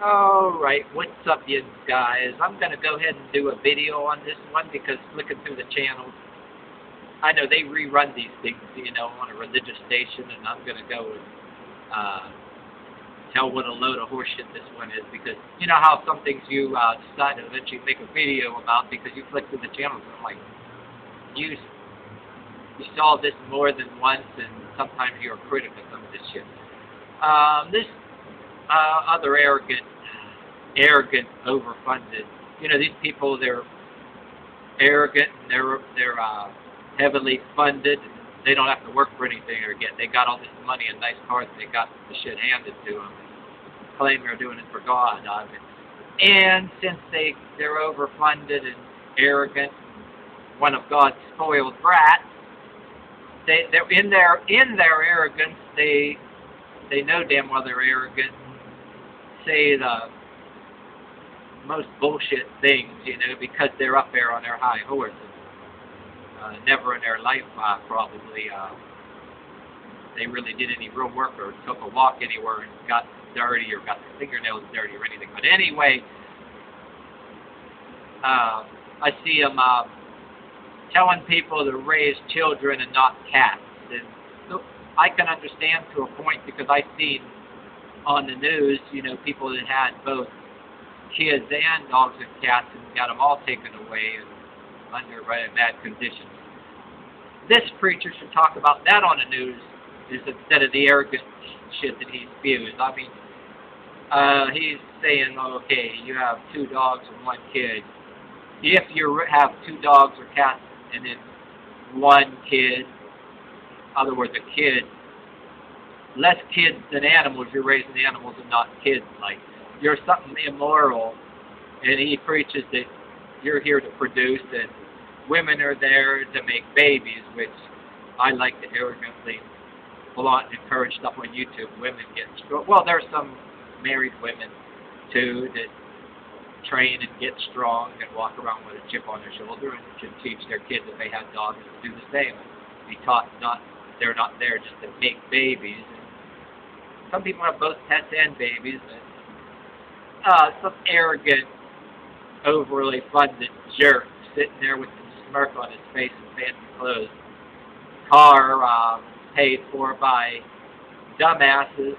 Alright, what's up you guys? I'm going to go ahead and do a video on this one because looking through the channels, I know they rerun these things, on a religious station, and I'm going to go and tell what a load of horseshit this one is, because you know how some things you decide to eventually make a video about because you flick through the channels and I'm like, you saw this more than once, and sometimes you're a critic of some of this shit. This other arrogant, overfunded. These people, they're arrogant and they're heavily funded. They don't have to work for anything or they got all this money and nice cars. And they got the shit handed to them. Claim they're doing it for God. And since they're overfunded and arrogant, one of God's spoiled brats, they're in their arrogance. They know damn well they're arrogant. Say the most bullshit things, because they're up there on their high horse. Never in their life, probably, they really did any real work or took a walk anywhere and got dirty or got their fingernails dirty or anything. But anyway, I see them telling people to raise children and not cats. And so I can understand to a point, because I've seen on the news, people that had both kids and dogs and cats and got them all taken away and under bad conditions. This preacher should talk about that on the news instead of the arrogant shit that he spews. I mean, he's saying, okay, you have 2 dogs and 1 kid. If you have 2 dogs or cats and then 1 kid, in other words, a kid, less kids than animals, you're raising animals and not kids. Like, you're something immoral, and he preaches that you're here to produce and women are there to make babies, which I like to arrogantly flaunt and encourage stuff on YouTube. Women get strong. Well, there's some married women too that train and get strong and walk around with a chip on their shoulder and can teach their kids, if they have dogs, to do the same. Be taught they're not there just to make babies. Some people have both pets and babies. Some arrogant, overly funded jerk sitting there with a smirk on his face and fancy clothes. Car paid for by dumbasses,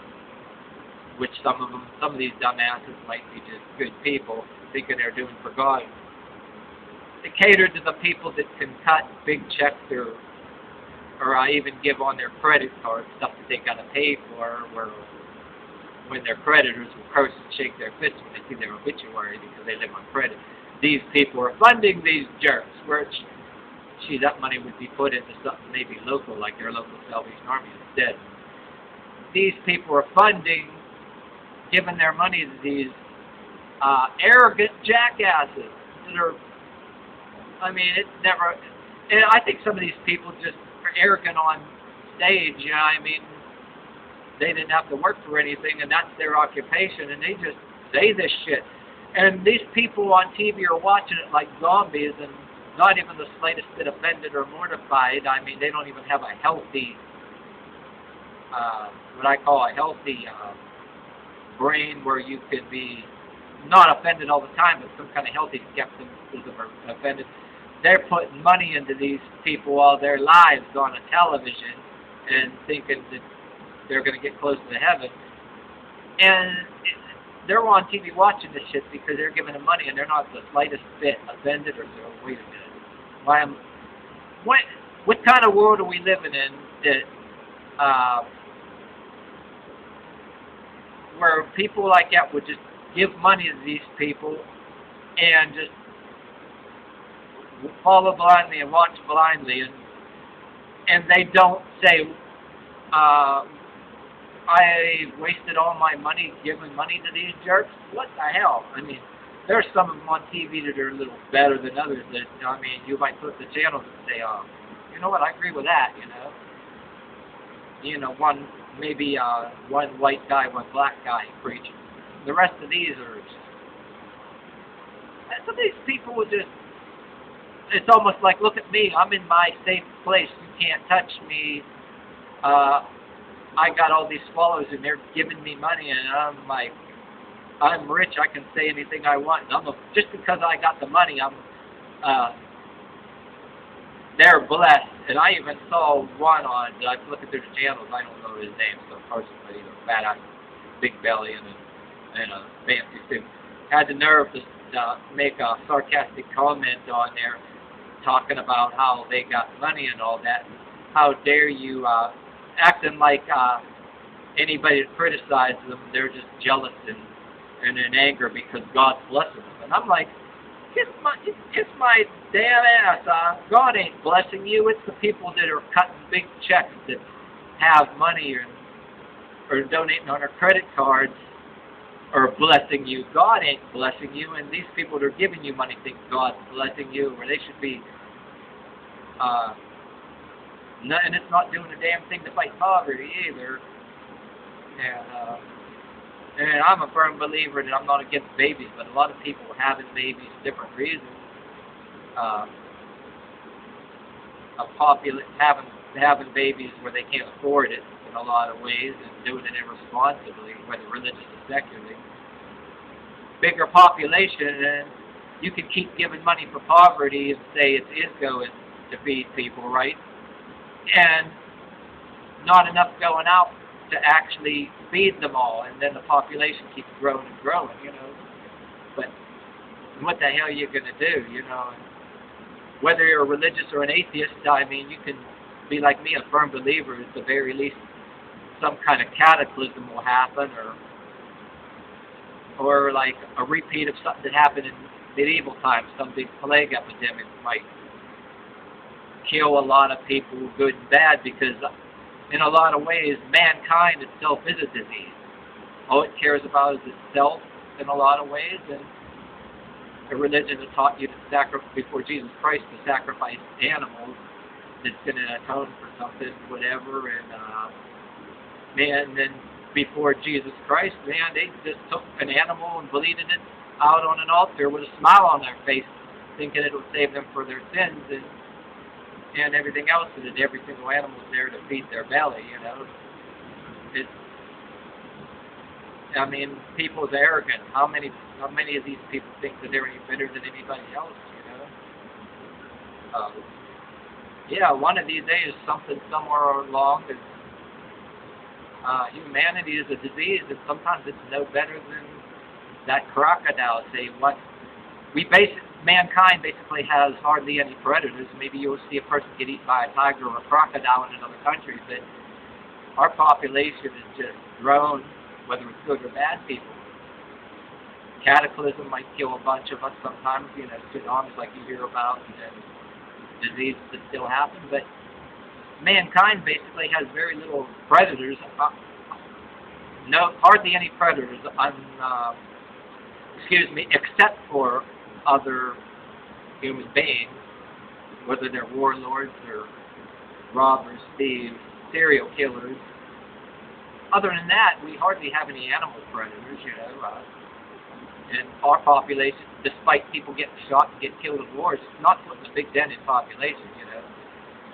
which some of these dumbasses might be just good people thinking they're doing for God. They cater to the people that can cut big checks or even give on their credit card stuff that they got to pay for, when their creditors will curse and shake their fists when they see their obituary because they live on credit. These people are funding these jerks, where that money would be put into something maybe local, like their local Salvation Army instead. These people are giving their money to these arrogant jackasses that are, it's never, and I think some of these people just are arrogant on stage, they didn't have to work for anything, and that's their occupation, and they just say this shit. And these people on TV are watching it like zombies and not even the slightest bit offended or mortified. They don't even have a healthy, what I call a healthy brain, where you can be not offended all the time, but some kind of healthy skepticism or offended. They're putting money into these people all their lives on a television and thinking that they're going to get close to heaven. And they're on TV watching this shit because they're giving them money, and they're not the slightest bit offended or so. Wait a minute. What kind of world are we living in that where people like that would just give money to these people and just follow blindly and watch blindly, and they don't say, I wasted all my money giving money to these jerks? What the hell? There's some of them on TV that are a little better than others that, you might flip the channels and say, you know what, I agree with that, one white guy, one black guy preaching. The rest of these are just, some of these people will just, it's almost like, look at me, I'm in my safe place, you can't touch me, I got all these swallows and they're giving me money, and I'm like, I'm rich, I can say anything I want. And just because I got the money, they're blessed. And I even saw one on, I was looking through the channels, I don't know his name, so personally, he's a fat ass, big belly, and a fancy suit. Had the nerve to make a sarcastic comment on there, talking about how they got money and all that. How dare you, acting like anybody that criticizes them, they're just jealous and in anger because God's blessing them. And I'm like, kiss my damn ass. God ain't blessing you. It's the people that are cutting big checks that have money or donating on their credit cards are blessing you. God ain't blessing you, and these people that are giving you money think God's blessing you, or they should be. And it's not doing a damn thing to fight poverty either. And I'm a firm believer that I'm not against babies, but a lot of people are having babies for different reasons. Having babies where they can't afford it in a lot of ways and doing it irresponsibly, whether religious or secularly. Bigger population, and you can keep giving money for poverty and say it is going to feed people, right? And not enough going out to actually feed them all, and then the population keeps growing and growing, But what the hell are you going to do, Whether you're a religious or an atheist, I mean, you can be like me, a firm believer. At the very least, some kind of cataclysm will happen, or like a repeat of something that happened in medieval times. Some big plague epidemic might kill a lot of people, good and bad, because in a lot of ways, mankind itself is a disease. All it cares about is itself in a lot of ways, and the religion that taught you to sacrifice before Jesus Christ, to sacrifice animals that's going to atone for something, whatever, and then before Jesus Christ, man, they just took an animal and bleeded it out on an altar with a smile on their face, thinking it would save them for their sins, and everything else, and that every single animal is there to feed their belly, I mean, people's arrogant. How many of these people think that they're any better than anybody else, Yeah, one of these days, something somewhere along is humanity is a disease, and sometimes it's no better than that crocodile. Say what mankind basically has hardly any predators. Maybe you'll see a person get eaten by a tiger or a crocodile in another country, but our population has just grown, whether it's good or bad people. Cataclysm might kill a bunch of us sometimes, tsunamis like you hear about, and then diseases that still happen, but mankind basically has very little predators. Hardly any predators, except for other human beings, whether they're warlords or robbers, thieves, serial killers. Other than that, we hardly have any animal predators, And our population, despite people getting shot and getting killed in wars, it's not putting a big dent in population,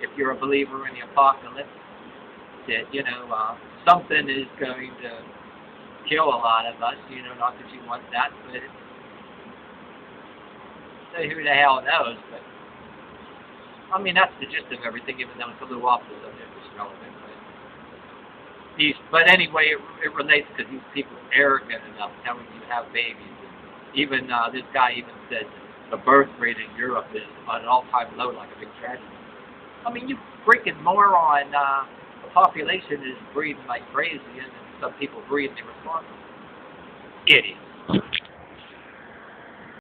If you're a believer in the apocalypse, that, something is going to kill a lot of us, not that you want that, but who the hell knows, but I mean, that's the gist of everything, even though it's a little off the subject, it's relevant, but anyway, it relates to these people arrogant enough telling you to have babies. And even this guy even said the birth rate in Europe is on an all-time low, like a big tragedy. I mean, you freaking moron, the population is breeding like crazy, and some people breed irresponsibly. Idiots.